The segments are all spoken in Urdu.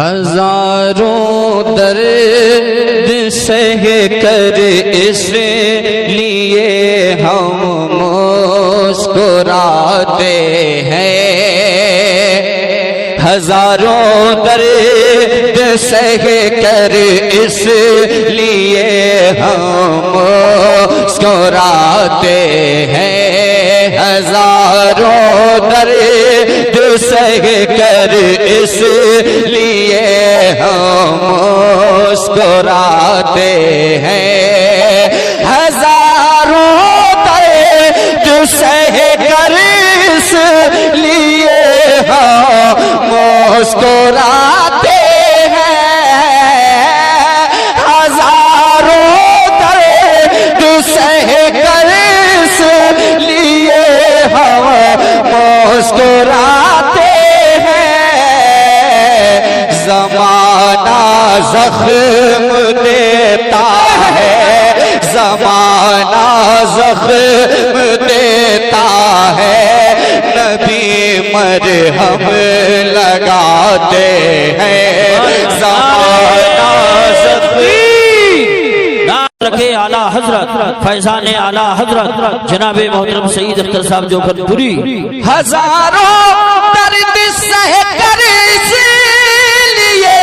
ہزاروں درد سہ کر اس لیے ہم مسکراتے ہیں، ہزاروں درد سہ کر اس لیے ہم مسکراتے ہیں، ہزاروں درد سہ کر اس لیے ہم مسکراتے ہیں، ہزاروں درد سہ کر اس لیے ہم مسکراتے ہیں، ہزاروں درد سہ کر اس لیے ہم مسکراتے ہیں، زمانہ زخم دیتا ہے، زمانہ زخم دیتا ہے، نبی مرہم لگاتے ہیں، زمانہ زخم رکھے اعلیٰ حضرت فیضان اعلیٰ حضرت جناب محترم سعید اختر صاحب جوکر پوری، ہزاروں درد سہ کر اس لیے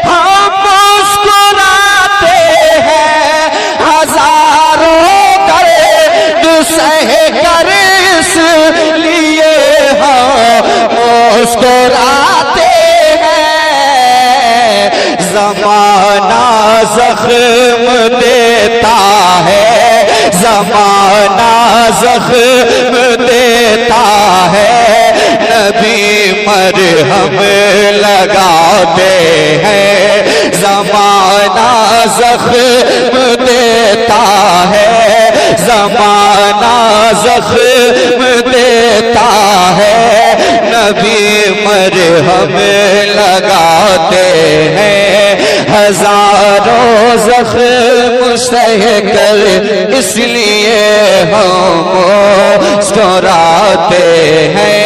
ہم مسکراتے ہیں، ہزاروں درد سہ کر اس لیے ہم مسکراتے ہیں، زمانہ زخم دیتا ہے، زمانہ زخم دیتا ہے، نبی مرہم لگاتے ہیں، زمانہ زخم دیتا ہے، زمانہ زخم دیتا ہے، نبی مرہم لگاتے ہیں، ہزاروں زخم سہ کر اس لیے ہم مسکراتے ہیں۔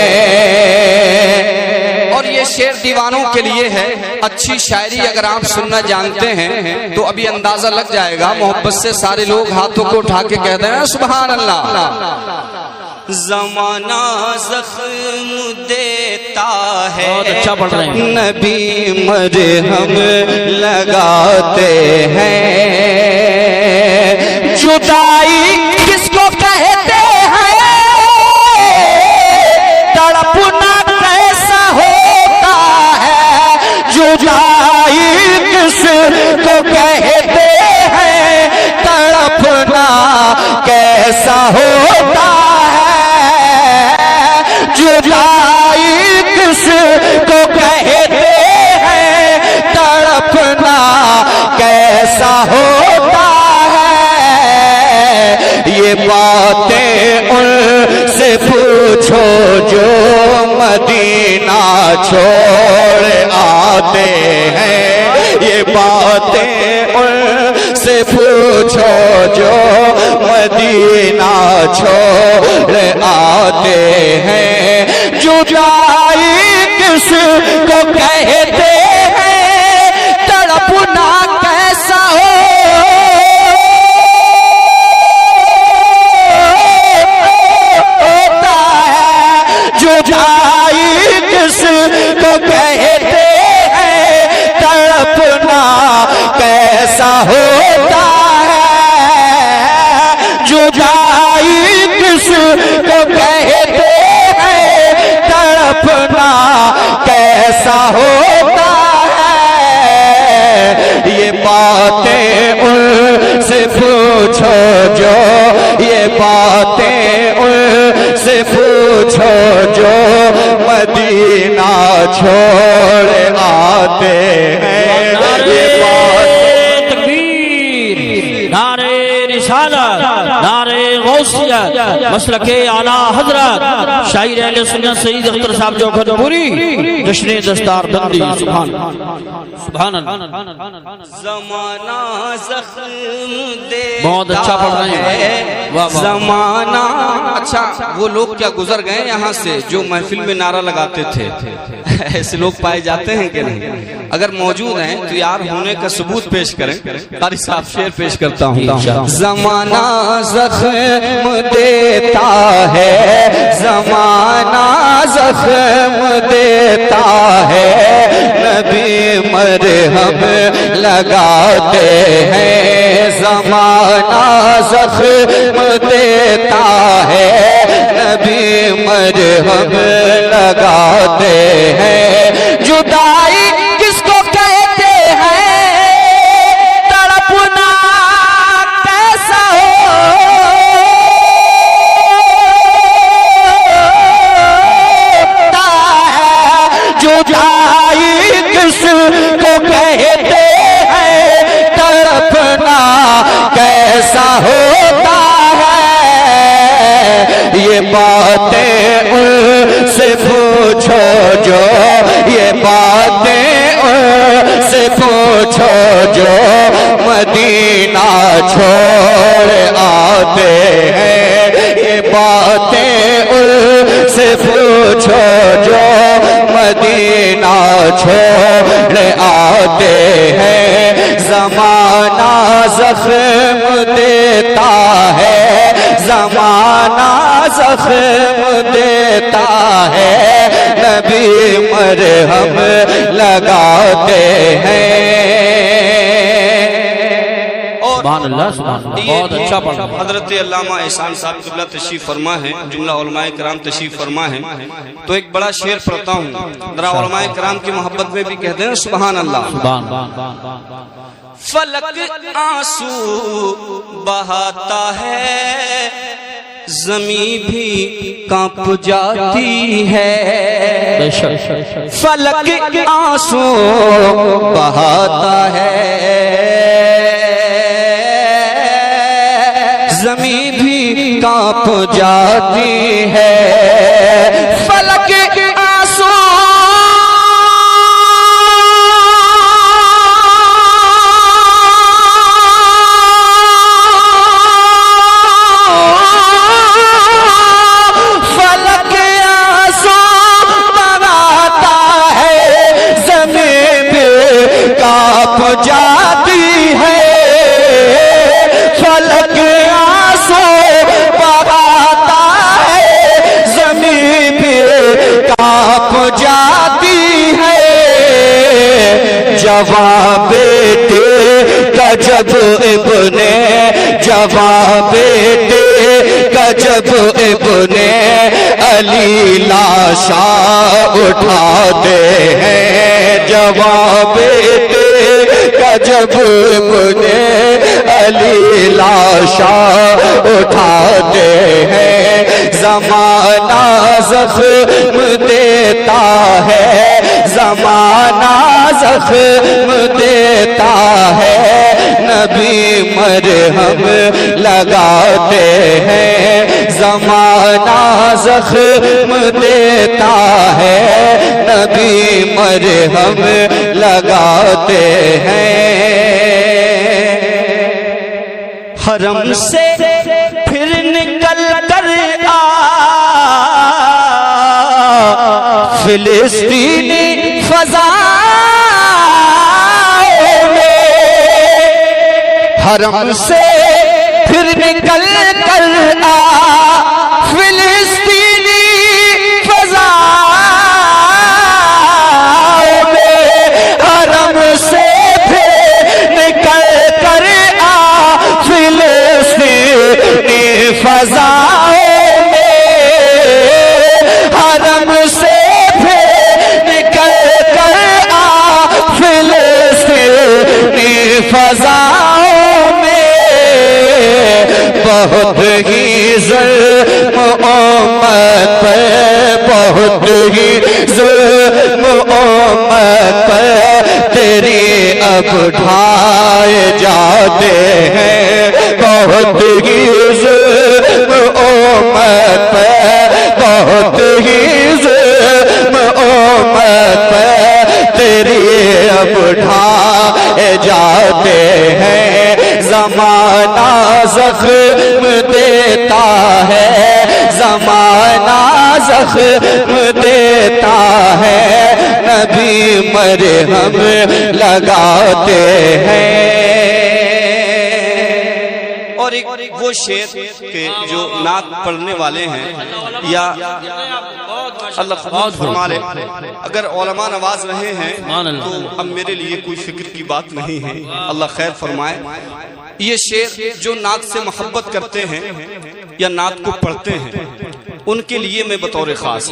اور یہ شعر دیوانوں کے لیے ہے، اچھی شاعری اگر آپ سننا جانتے ہیں تو ابھی اندازہ لگ جائے گا، محبت سے سارے لوگ ہاتھوں کو اٹھا کے کہتے ہیں سبحان اللہ۔ زمانہ زخم دیتا ہے، اچھا پڑھ رہے ہیں، نبی مرہم لگاتے ہیں، جدائی کس کو کہتے ہیں، تڑپنا کیسا ہوتا ہے، جدائی کس کو کہتے ہیں، تڑپنا کیسا ہوتا ہے، جدائی کس کو کہتے ہیں، تڑپنا کیسا ہوتا ہے، یہ باتیں ان سے پوچھو جو مدینہ چھوڑ آتے ہیں، یہ باتیں ان سے پوچھو جو مدینہ چھوڑ آتے ہیں، جدائی کس کو کہتے ہیں، تڑپنا کیسا ہوتا ہے، جدائی کس کو کہتے ہیں، تڑپنا کیسا ہوتا ہے، جدائی کس کو کہتے ہیں، تڑپنا کیسا ہوتا ہے، یہ باتیں ان سے پوچھو جو، یہ باتیں ان سے پوچھو جو مدینہ چھوڑ آتے ہیں، یہ باتیں تکبیر، نعرہ رسالت، نعرہ غوثیہ مسلک اعلی حضرت شاعر اہل سنت سعید اختر صاحب جوکھن پوری جشن دستار بندی سبحان سبحان اللہ زمانہ زخم دے بہت اچھا پڑھ رہے ہیں زمانہ اچھا وہ لوگ کیا گزر گئے یہاں سے جو محفل میں نعرہ لگاتے تھے ایسے لوگ پائے جاتے ہیں کہ نہیں اگر موجود ہیں تو یار ہونے کا ثبوت پیش کریں قاری صاحب شعر پیش کرتا ہوں زمانہ زخم دیتا ہے زمانہ زخم دیتا ہے نبی مرہم لگاتے ہیں زمانہ زخم دیتا ہے نبی مرہم لگاتے ہیں جدائی کس کو کہتے ہیں تڑپنا کیسا ہوتا ہے جدائی کس کو کہتے ہیں تڑپنا کیسا ہوتا یہ باتیں ان سے پوچھو جو یہ باتیں ان سے پوچھو جو مدینہ چھوڑ آتے ہیں یہ باتیں ان سے پوچھو جو مدینہ چھوڑ آتے ہیں زمانہ زخم دیتا ہے زمانہ زخم دیتا ہے نبی مرہم لگاتے ہیں سبحان اللہ سبحان اللہ بہت اچھا پڑھا حضرت علامہ احسان صاحب قبلہ تشریف فرما ہے جملہ علماء کرام تشریف فرما ہے تو ایک بڑا شعر پڑھتا ہوں ذرا علماء کرام کی محبت میں بھی کہتے ہیں سبحان اللہ فلک آنسو بہاتا ہے زمین بھی کانپ جاتی ہے فلک آنسو بہاتا ہے زمین بھی کانپ جاتی ہے فلک آنسو جاتی ہے فلک آنسو بہاتا ہے زمین بھی کانپ جاتی ہے جوان بیٹے کا جب ابن جوان بیٹے کا جب ابن علی لاشا اٹھاتے ہیں جوان بیٹے جب ابن علی لاشا اٹھاتے ہیں زمانہ زخم دیتا ہے زمانہ زخم دیتا ہے نبی مرہم لگاتے ہیں زمانہ زخم دیتا ہے نبی مرہم لگاتے ہیں حرم سے پھر نکل کر فلسطینی فضا حرم سے پھر نکل کر فلسطینی فضا حرم سے پھر نکل کر فلسطینی فضا حرم سے پھر نکل کر فلسطینی فضا بہت ہی ظلم امت پر بہت ہی ظلم امت پر تیری اب ڈھائے جاتے ہیں بہت ہی ظلم اب ڈھائے جاتے ہیں، زمانہ زخم دیتا ہے، زمانہ زخم دیتا ہے، نبی مرہم لگاتے ہیں۔ اور ایک وہ شعر کہ جو نعت پڑھنے والے ہیں یا اللہ قبول فرما لے، اگر علماء نواز رہے ہیں تو اب میرے لیے کوئی فکر کی بات نہیں ہے، اللہ خیر فرمائے۔ یہ شعر جو نعت سے محبت کرتے ہیں یا نعت کو پڑھتے ہیں ان کے لیے میں بطور خاص،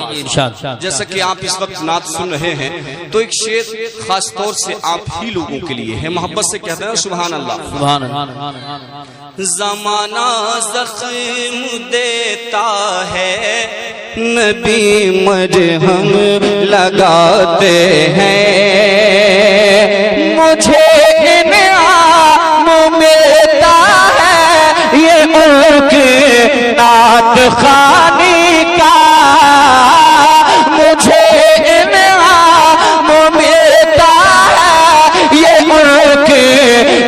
جیسا کہ آپ اس وقت نعت سن رہے ہیں تو ایک شعر خاص طور سے آپ ہی لوگوں کے لیے ہے، محبت سے کہتے ہیں سبحان اللہ۔ سبحان اللہ۔ زمانہ زخم دیتا ہے، نبی مرہم لگاتے ہیں، مجھے انعام ملتا ہے یہ ملک نعت خوانی کا، مجھے انعام ملتا ہے یہ ملک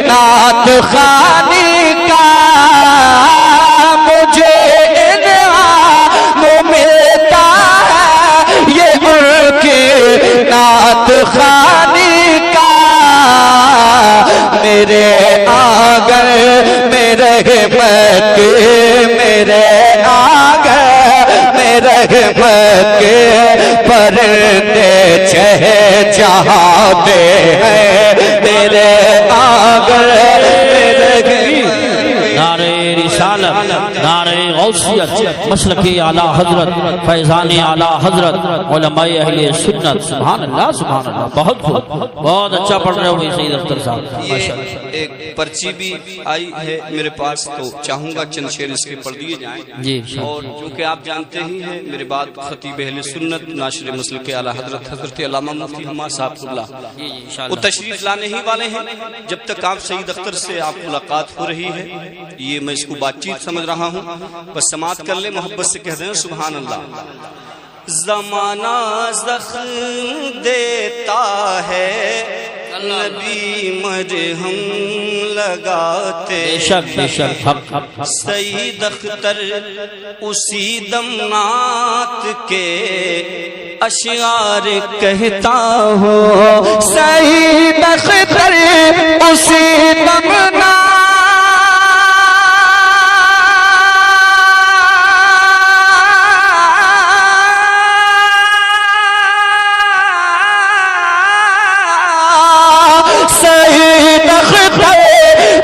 نعت خوانی کا، مجھے انعام ملتا ہے یہ ملک نعت خوانی کا، میرے آنگن میں رحمت، میرے آنگن میں رحمت کے پرندے چہچہاتے ہیں، میرے آنگن میں رحمت۔ نعرہ رسالت، نعرہ غوثیت، مسلک اعلی حضرت، فیضان اعلی حضرت، علماء اہل سنت، سبحان اللہ سبحان اللہ۔ بہت بہت اچھا پڑھ رہے ہوئے سید اختر صاحب، ماشاءاللہ۔ ایک پرچی بھی آئی ہے میرے پاس تو چاہوں گا چند شعر اس کے پڑھ دیے جائیں، جی اور چونکہ آپ جانتے ہی ہیں میرے بعد خطیب اہل سنت ناشر مسلک اعلی حضرت حضرت علامہ مفتی حماد صاحب اللہ وہ تشریف لانے ہی والے ہیں۔ جب تک آپ سید اختر سے آپ ملاقات ہو رہی ہے یہ میں اس کو بات چیت سمجھ رہا ہوں، بس سماعت کر لیں، محبت سے کہہ دیں سبحان اللہ۔ زمانہ زخم دیتا ہے، نبی مرہم لگاتے ہیں، سید اختر اسی دم نعت کے اشعار کہتا ہوں، سید اختر اسی دم نعت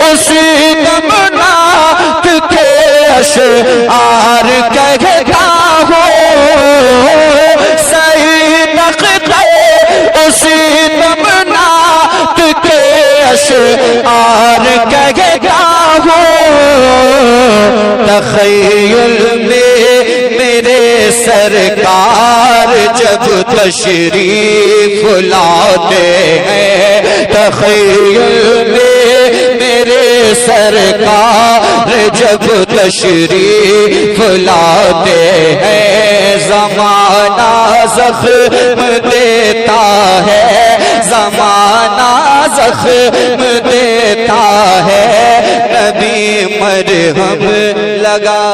اسی دم نعت کے اشعار کہتا ہوں، سید اختر اسی دم نعت کے اشعار کہتا ہوں، تخیل میں میرے سرکار جب تشریف لاتے ہیں، تخیل میں میرے سرکار جب تشریف لاتے ہیں، زمانہ زخم دیتا ہے، زمانہ زخم دیتا ہے، نبی مرہم لگا